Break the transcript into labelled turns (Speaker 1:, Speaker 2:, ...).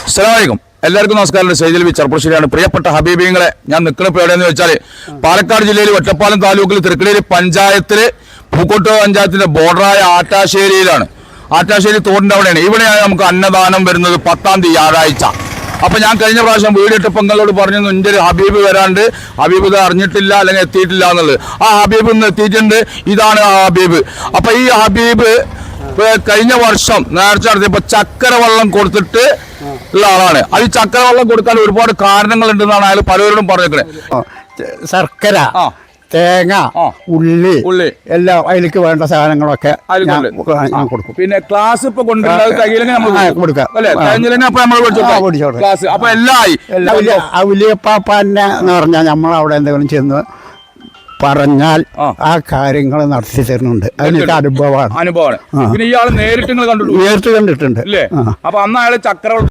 Speaker 1: അസ്സലാമലൈക്കും. എല്ലാവർക്കും നമസ്കാരം. സൈദൽ വി ചെറുപ്പശ്ശേരിയാണ്. പ്രിയപ്പെട്ട ഹബീബിങ്ങളെ, ഞാൻ നിൽക്കുന്ന എവിടെയെന്ന് വെച്ചാൽ പാലക്കാട് ജില്ലയിൽ ഒറ്റപ്പാലം താലൂക്കിൽ തൃക്കടേരി പഞ്ചായത്തില് പൂക്കോട്ട് പഞ്ചായത്തിന്റെ ബോർഡറായ ആറ്റാശ്ശേരിയിലാണ്. ആറ്റാശ്ശേരി തോടിന്റെ അവിടെയാണ്. ഇവിടെയാണ് നമുക്ക് അന്നദാനം വരുന്നത് 10-ാം തീയതി വ്യാഴാഴ്ച. അപ്പൊ ഞാൻ കഴിഞ്ഞ പ്രാവശ്യം വീഡിയോ നിങ്ങളോട് പറഞ്ഞു എൻ്റെ ഒരു ഹബീബ് വരാണ്ട്, ഹബീബ് ഇത് അറിഞ്ഞിട്ടില്ല അല്ലെങ്കിൽ എത്തിയിട്ടില്ല എന്നുള്ളത്. ആ ഹബീബ് ഇന്ന് എത്തിയിട്ടുണ്ട്. ഇതാണ് ആ ഹബീബ്. അപ്പൊ ഈ ഹബീബ് കഴിഞ്ഞ വർഷം നേർച്ച നടത്തിയപ്പോ ചക്കര വെള്ളം കൊടുത്തിട്ട് ഉള്ള ആളാണ്. അത് ഈ ചക്കര വെള്ളം കൊടുക്കാൻ ഒരുപാട് കാരണങ്ങൾ ഉണ്ടെന്നാണ് അയാൾ പലരോടും പറഞ്ഞേക്കണേ.
Speaker 2: ശർക്കര, തേങ്ങ, ഉള്ളി എല്ലാം അതിലേക്ക് വേണ്ട സാധനങ്ങളൊക്കെ ഞാൻ കൊടുക്കും.
Speaker 1: പിന്നെ ക്ലാസ് ഇപ്പൊ കൊടുക്കാം അല്ലെ? ക്ലാസ് അപ്പൊ എല്ലാം ആയി.
Speaker 2: വലിയപ്പാപ്പാന്നെ എന്ന് പറഞ്ഞാൽ നമ്മൾ അവിടെ എന്തെങ്കിലും ചെന്ന് പറഞ്ഞാൽ ആ കാര്യങ്ങൾ നടത്തി തരുന്നുണ്ട്. അതിനൊക്കെ അനുഭവമാണ്.
Speaker 1: പിന്നെ ഇയാൾ നേരിട്ട് കണ്ടിട്ടുണ്ട്
Speaker 2: അല്ലേ?
Speaker 1: അപ്പൊ അന്ന് അയാൾ ചക്കര